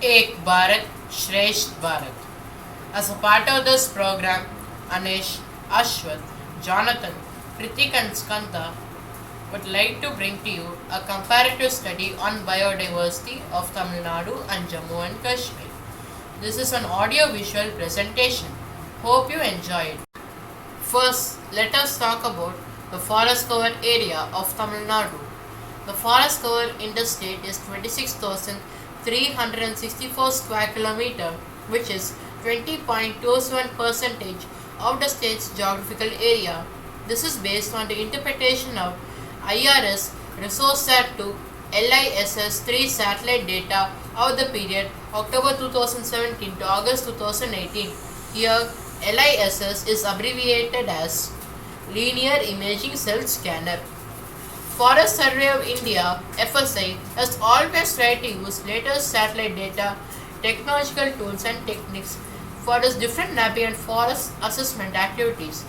Ek Bharat, Shresht Bharat. As a part of this program, Anish, Ashwath, Jonathan, Kritik and Skanda would like to bring to you a comparative study on biodiversity of Tamil Nadu and Jammu and Kashmir. This is an audio-visual presentation. Hope you enjoy it. First, let us talk about the forest cover area of Tamil Nadu. The forest cover in the state is 26,364 square kilometer, which is 20.27% of the state's geographical area. This is based on the interpretation of IRS ResourceSat-2 LISS 3 satellite data of the period October 2017 to August 2018. Here, LISS is abbreviated as Linear Imaging Cell Scanner. Forest Survey of India (FSI) has always tried to use latest satellite data, technological tools and techniques for its different mapping and forest assessment activities.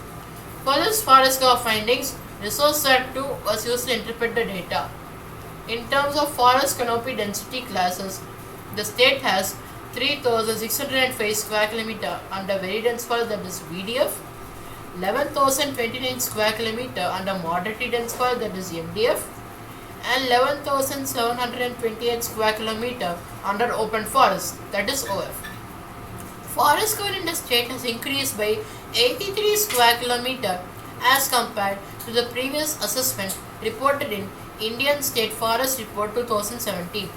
For this forest cover findings, ResourceSat-2 was used to interpret the data. In terms of forest canopy density classes, the state has 3,605 square kilometer under very dense forest, that is VDF, 11,029 square kilometer under moderately dense forest, that is MDF, and 11,728 square kilometer under open forest, that is OF. Forest cover in the state has increased by 83 square kilometer as compared to the previous assessment reported in Indian State Forest Report 2017.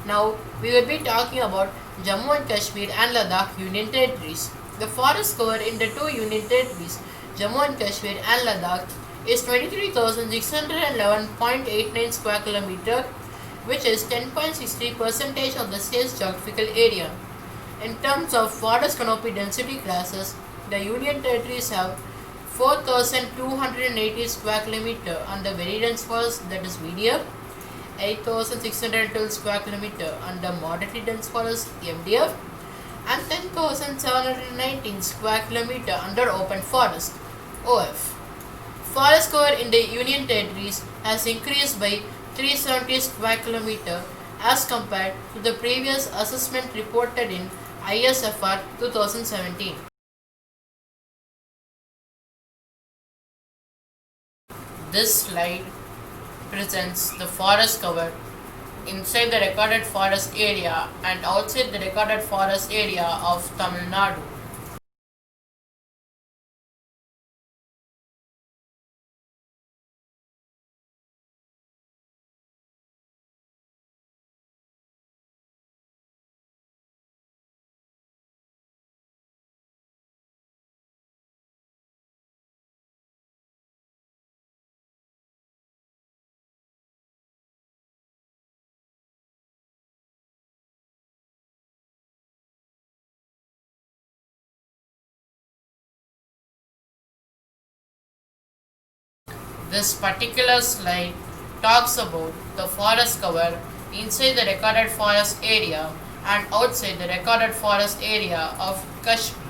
Now we will be talking about Jammu and Kashmir and Ladakh Union Territories. The forest cover in the two Union Territories, Jammu and Kashmir and Ladakh, is 23,611.89 square kilometer, which is 10.63% of the state's geographical area. In terms of forest canopy density classes, the Union Territories have 4,280 square kilometer under very dense forest, that is VDF, 8,612 square kilometer under moderately dense forest, MDF, and 10,719 square kilometer under open forest, OF. Forest cover in the Union Territories has increased by 370 square kilometer as compared to the previous assessment reported in ISFR 2017. This slide presents the forest cover inside the recorded forest area and outside the recorded forest area of Tamil Nadu. This particular slide talks about the forest cover inside the recorded forest area and outside the recorded forest area of Kashmir.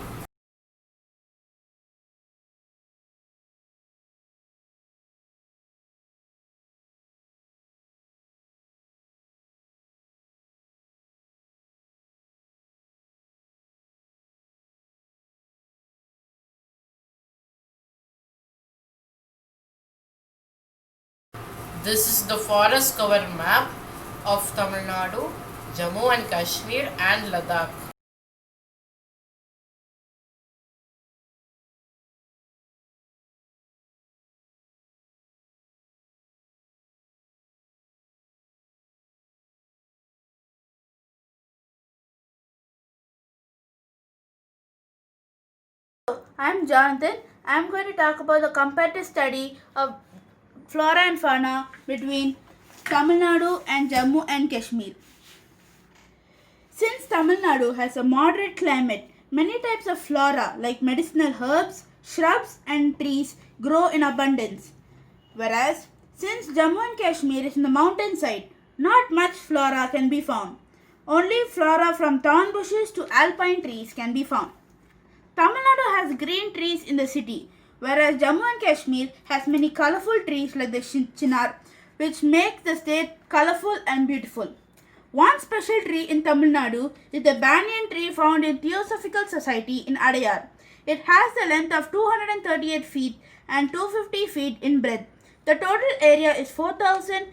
This is the forest cover map of Tamil Nadu, Jammu and Kashmir and Ladakh. I'm Jonathan. I'm going to talk about the comparative study of flora and fauna between Tamil Nadu and Jammu and Kashmir. Since Tamil Nadu has a moderate climate, many types of flora like medicinal herbs, shrubs and trees grow in abundance. Whereas, since Jammu and Kashmir is in the mountainside, not much flora can be found. Only flora from thorn bushes to alpine trees can be found. Tamil Nadu has green trees in the city, whereas Jammu and Kashmir has many colorful trees like the chinar, which make the state colorful and beautiful. One special tree in Tamil Nadu is the banyan tree found in Theosophical Society in Adayar. It has the length of 238 feet and 250 feet in breadth. The total area is 40,000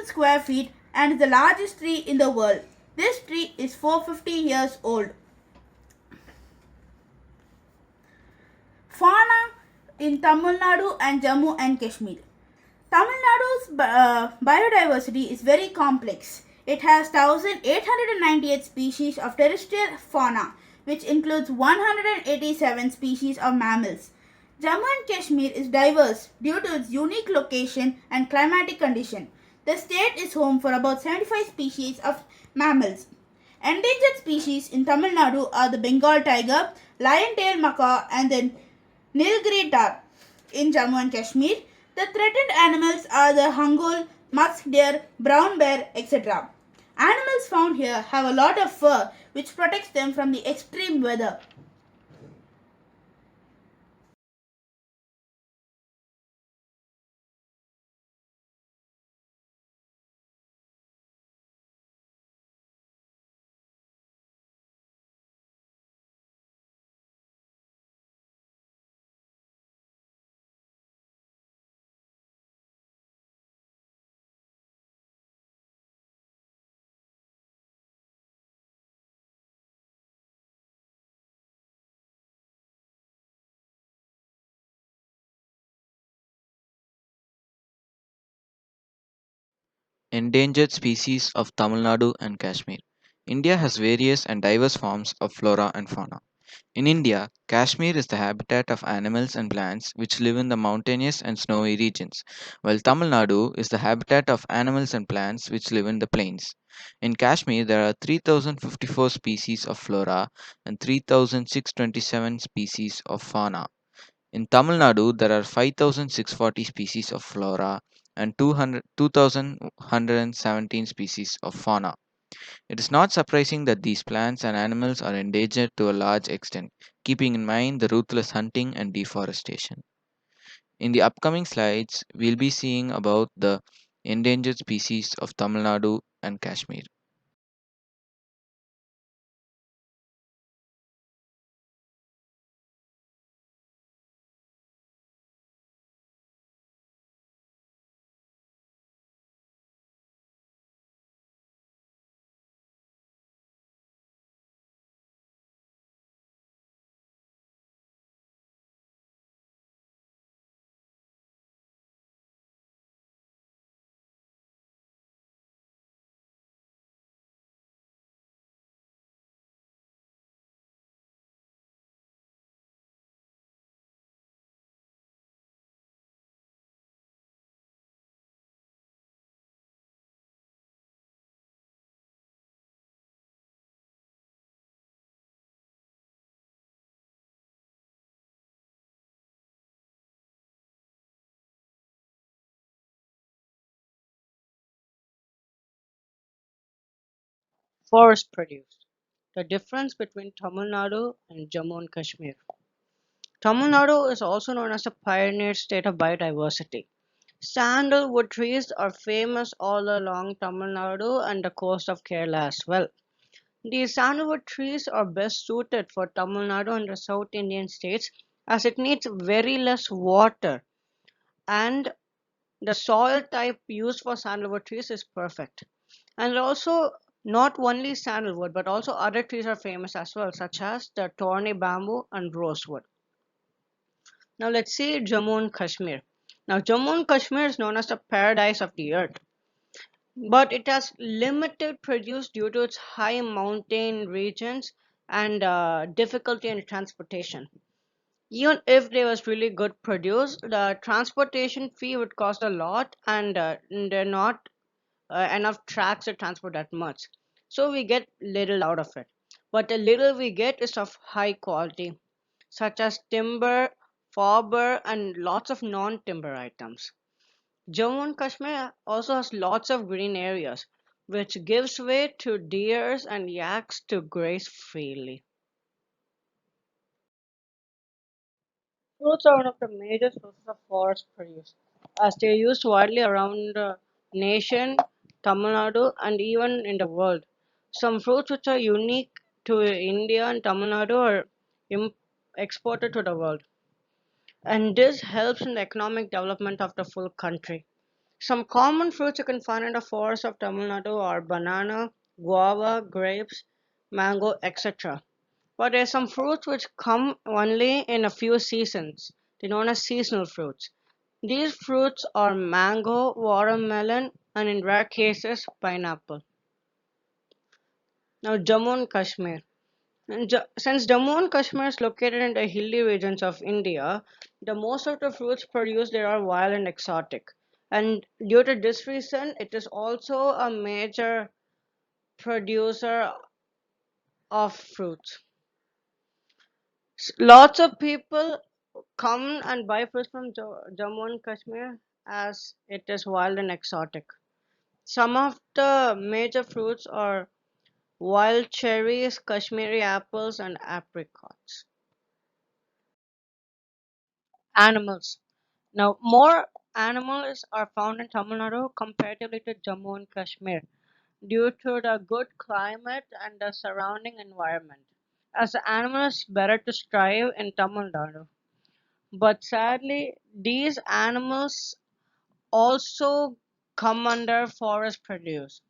square feet and is the largest tree in the world. This tree is 450 years old. Fauna in Tamil Nadu and Jammu and Kashmir. Tamil Nadu's biodiversity is very complex. It has 1,898 species of terrestrial fauna, which includes 187 species of mammals. Jammu and Kashmir is diverse due to its unique location and climatic condition. The state is home for about 75 species of mammals. Endangered species in Tamil Nadu are the Bengal tiger, lion-tailed macaw, and the Nilgiri tar. In Jammu and Kashmir, the threatened animals are the hangul, musk deer, brown bear, etc. Animals found here have a lot of fur which protects them from the extreme weather. Endangered species of Tamil Nadu and Kashmir. India has various and diverse forms of flora and fauna. In India, Kashmir is the habitat of animals and plants which live in the mountainous and snowy regions, while Tamil Nadu is the habitat of animals and plants which live in the plains. In Kashmir, there are 3,054 species of flora and 3,627 species of fauna. In Tamil Nadu, there are 5,640 species of flora and 2,117 species of fauna. It is not surprising that these plants and animals are endangered to a large extent, keeping in mind the ruthless hunting and deforestation. In the upcoming slides, we'll be seeing about the endangered species of Tamil Nadu and Kashmir. Forest produce. The difference between Tamil Nadu and Jammu and Kashmir. Tamil Nadu is also known as a pioneer state of biodiversity. Sandalwood trees are famous all along Tamil Nadu and the coast of Kerala as well. These sandalwood trees are best suited for Tamil Nadu and the South Indian states as it needs very less water, and the soil type used for sandalwood trees is perfect. And also, not only sandalwood, but also other trees are famous as well, such as the thorny bamboo and rosewood. Now, let's see Jammu and Kashmir. Now, Jammu and Kashmir is known as the paradise of the earth, but it has limited produce due to its high mountain regions and difficulty in transportation. Even if there was really good produce, the transportation fee would cost a lot, and they're not enough tracks to transport that much. So we get little out of it. But the little we get is of high quality, such as timber, fiber, and lots of non timber items. Jammu and Kashmir also has lots of green areas, which gives way to deers and yaks to graze freely. Fruits are one of the major sources of forest produce, as they are used widely around the nation Tamil Nadu, and even in the world. Some fruits which are unique to India and Tamil Nadu are im- exported to the world, and this helps in the economic development of the full country. Some common fruits you can find in the forests of Tamil Nadu are banana, guava, grapes, mango, etc. But there are some fruits which come only in a few seasons. They're known as seasonal fruits. These fruits are mango, watermelon, and in rare cases, pineapple. Now, Jammu and Kashmir. Since Jammu and Kashmir is located in the hilly regions of India, the most of the fruits produced there are wild and exotic. And due to this reason, it is also a major producer of fruits. Lots of people come and buy fruits from Jammu and Kashmir as it is wild and exotic. Some of the major fruits are wild cherries, Kashmiri apples, and apricots. Animals. Now, more animals are found in Tamil Nadu comparatively to Jammu and Kashmir due to the good climate and the surrounding environment. As the animal is better to strive in Tamil Nadu. But sadly, these animals also come under forest produce,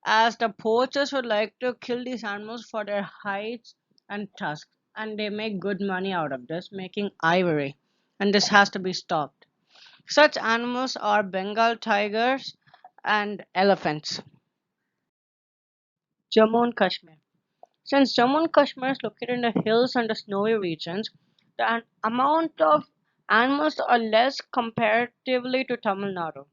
as the poachers would like to kill these animals for their hides and tusks, and they make good money out of this, making ivory, and this has to be stopped. Such animals are Bengal tigers and elephants. Jammu and Kashmir. Since Jammu and Kashmir is located in the hills and the snowy regions, the amount of animals are less comparatively to Tamil Nadu.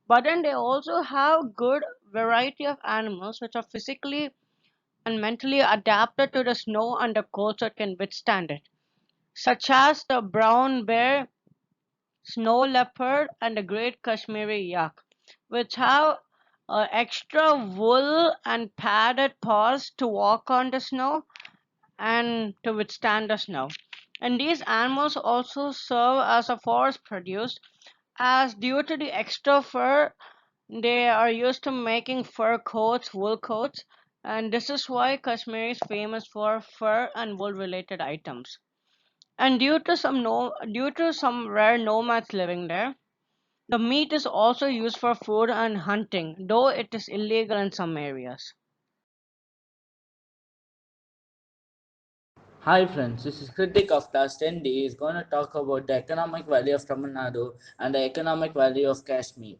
But then they also have good variety of animals which are physically and mentally adapted to the snow and the cold so it can withstand it, such as the brown bear, snow leopard, and the great Kashmiri yak, which have extra wool and padded paws to walk on the snow and to withstand the snow. And these animals also serve as a forest produce, as due to the extra fur, they are used to making fur coats, wool coats, and this is why Kashmir is famous for fur and wool related items. And due to some rare nomads living there, the meat is also used for food and hunting, though it is illegal in some areas. Hi friends, this is Kritik of Class 10D is going to talk about the economic value of Tamil Nadu and the economic value of Kashmir.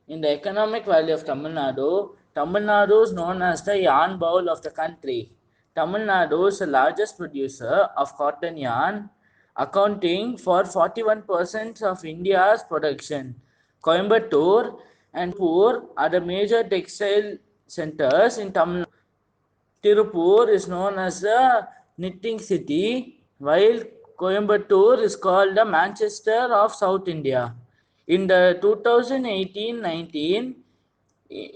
In the economic value of Tamil Nadu is known as the yarn bowl of the country. Tamil Nadu is the largest producer of cotton yarn, accounting for 41% of India's production. Coimbatore and Tirupur are the major textile centers in Tamil Nadu. Tirupur is known as the knitting city, while Coimbatore is called the Manchester of South India. In the 2018-19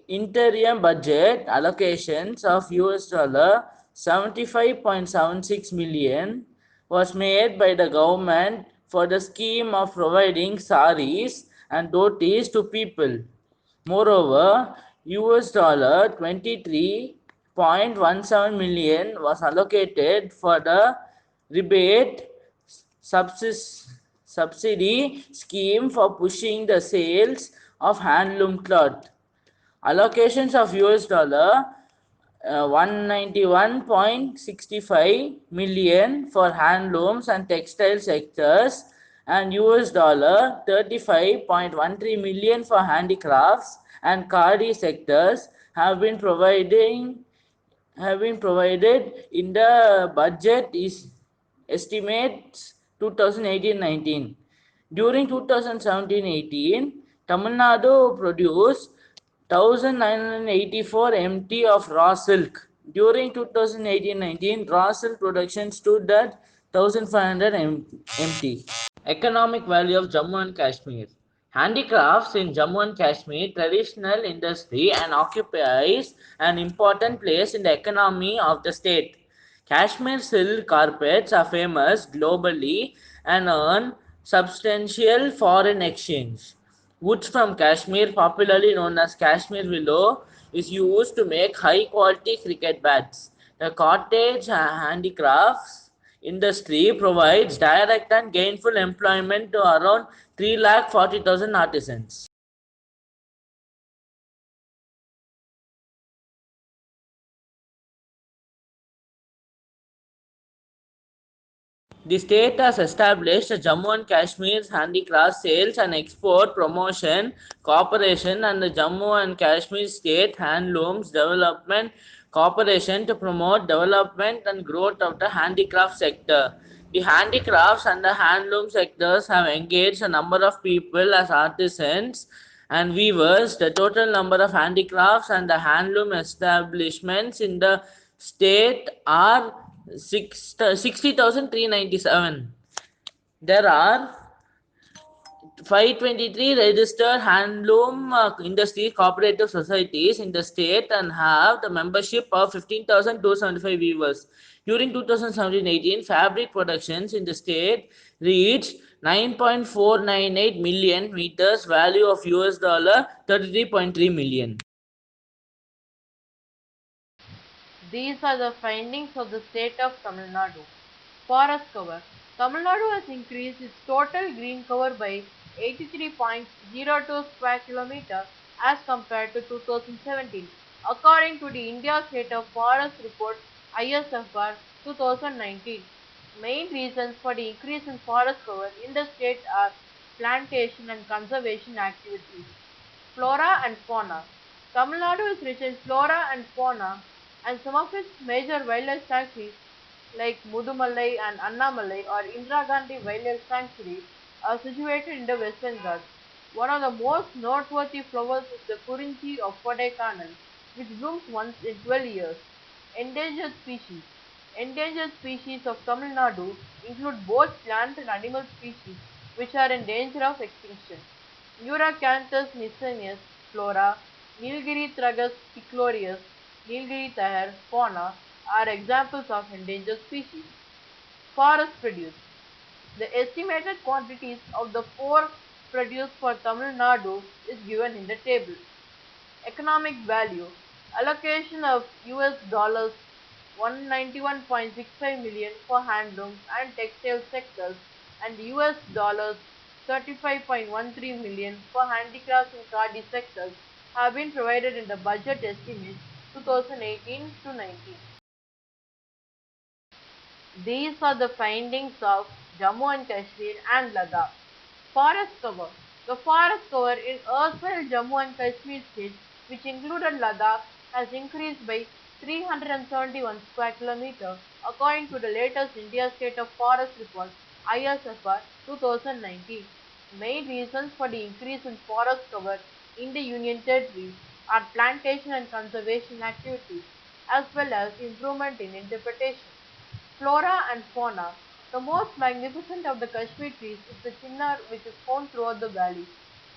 interim budget, allocations of US dollar 75.76 million was made by the government for the scheme of providing saris and dhotis to people. Moreover, US dollar 23.17 million was allocated for the rebate subsidy scheme for pushing the sales of handloom cloth. Allocations of US dollar 191.65 million for handlooms and textile sectors and US dollar 35.13 million for handicrafts and khadi sectors have been provided in the budget is estimates 2018-19. During 2017-18, Tamil Nadu produced 1984 MT of raw silk. During 2018-19, raw silk production stood at 1500 MT. Economic value of Jammu and Kashmir. Handicrafts in Jammu and Kashmir traditional industry and occupies an important place in the economy of the state. Kashmir silk carpets are famous globally and earn substantial foreign exchange. Woods from Kashmir, popularly known as Kashmir willow, is used to make high quality cricket bats. The cottage handicrafts industry provides direct and gainful employment to around 3,40,000 artisans. The state has established a Jammu and Kashmir's Handicraft Sales and Export Promotion Corporation and the Jammu and Kashmir State Handlooms Development Corporation to promote development and growth of the handicraft sector. The handicrafts and the handloom sectors have engaged a number of people as artisans and weavers. The total number of handicrafts and the handloom establishments in the state are 60,397. There are 523 registered handloom industry cooperative societies in the state and have the membership of 15,275 weavers. During 2017-18, fabric productions in the state reached 9.498 million meters, value of US dollar 33.3 million. These are the findings of the state of Tamil Nadu. Forest cover. Tamil Nadu has increased its total green cover by 83.02 square kilometer as compared to 2017, according to the India State of Forest Report ISFR 2019. Main reasons for the increase in forest cover in the state are plantation and conservation activities. Flora and fauna. Tamil Nadu is rich in flora and fauna, and some of its major wildlife sanctuaries like Mudumalai and Annamalai or Indira Gandhi Wildlife Sanctuary are situated in the Western Ghats. One of the most noteworthy flowers is the Kurinchi of Kodaikanal, which blooms once in 12 years. Endangered species. Endangered species of Tamil Nadu include both plant and animal species which are in danger of extinction. Neuracanthus nicinus flora, Nilgiri tragus pictorius, Nilgiri tahar fauna are examples of endangered species. Forest produce. The estimated quantities of the four produce for Tamil Nadu is given in the table. Economic value. Allocation of US dollars 191.65 million for handloom and textile sectors and US dollars 35.13 million for handicrafts and khadi sectors have been provided in the budget estimate 2018 to 19. These are the findings of Jammu and Kashmir and Ladakh. Forest cover. The forest cover in erstwhile Jammu and Kashmir state, which included Ladakh, has increased by 371 square kilometer, according to the latest India State of Forest Report ISFR 2019. Main reasons for the increase in forest cover in the Union Territory are plantation and conservation activities, as well as improvement in interpretation. Flora and fauna. The most magnificent of the Kashmir trees is the chinnar, which is found throughout the valley.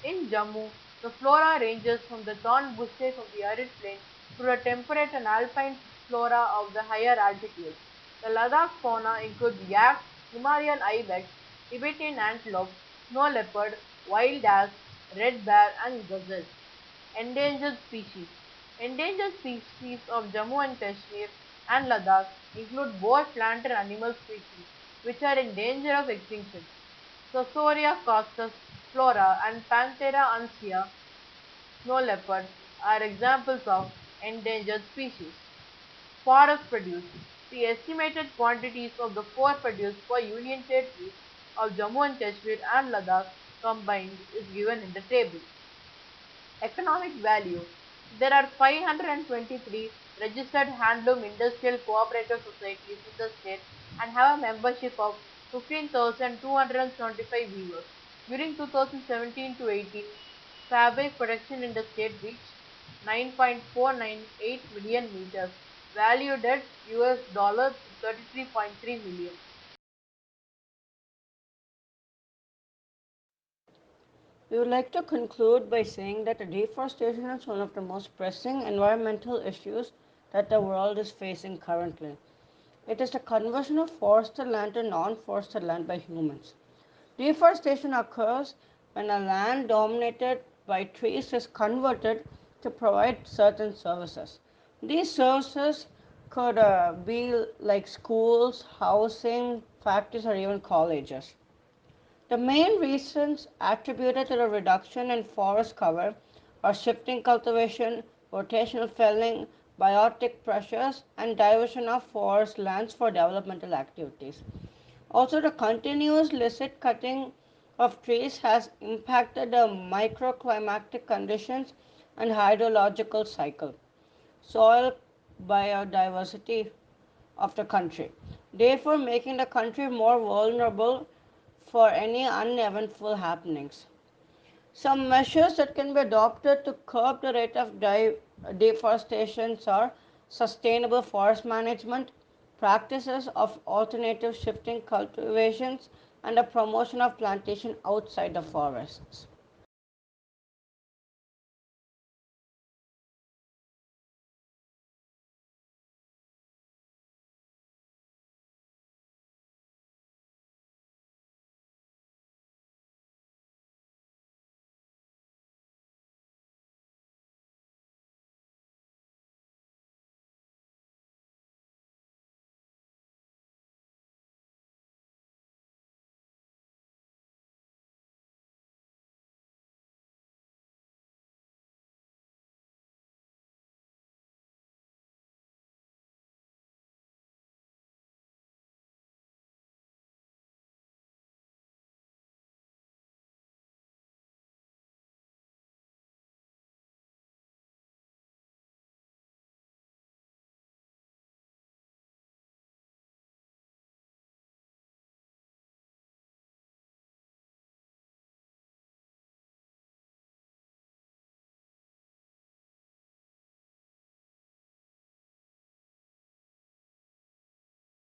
In Jammu, the flora ranges from the thorn bushes of the arid plain to the temperate and alpine flora of the higher altitudes. The Ladakh fauna includes yak, Himalayan ibex, Tibetan antelope, snow leopard, wild ass, red bear, and gazelle. Endangered species. Endangered species of Jammu and Kashmir and Ladakh include both plant and animal species, which are in danger of extinction. Sosauria costus flora and Panthera ansea snow leopard are examples of endangered species. Forest produce. The estimated quantities of the four produce for Union Territories of Jammu and Kashmir and Ladakh combined is given in the table. Economic value. There are 523 registered handloom industrial cooperative societies in the state and have a membership of 15,275 weavers. During 2017 to 18, fabric production in the state reached 9.498 million meters, valued at US dollars 33.3 million. We would like to conclude by saying that deforestation is one of the most pressing environmental issues that the world is facing currently. It is the conversion of forested land to non forested land by humans. Deforestation occurs when a land dominated by trees is converted to provide certain services. These services could be like schools, housing, factories, or even colleges. The main reasons attributed to the reduction in forest cover are shifting cultivation, rotational felling, biotic pressures, and diversion of forest lands for developmental activities. Also, the continuous licit cutting of trees has impacted the microclimatic conditions and hydrological cycle, soil biodiversity of the country, therefore making the country more vulnerable for any uneventful happenings. Some measures that can be adopted to curb the rate of deforestation are sustainable forest management, practices of alternative shifting cultivations, and the promotion of plantation outside the forests.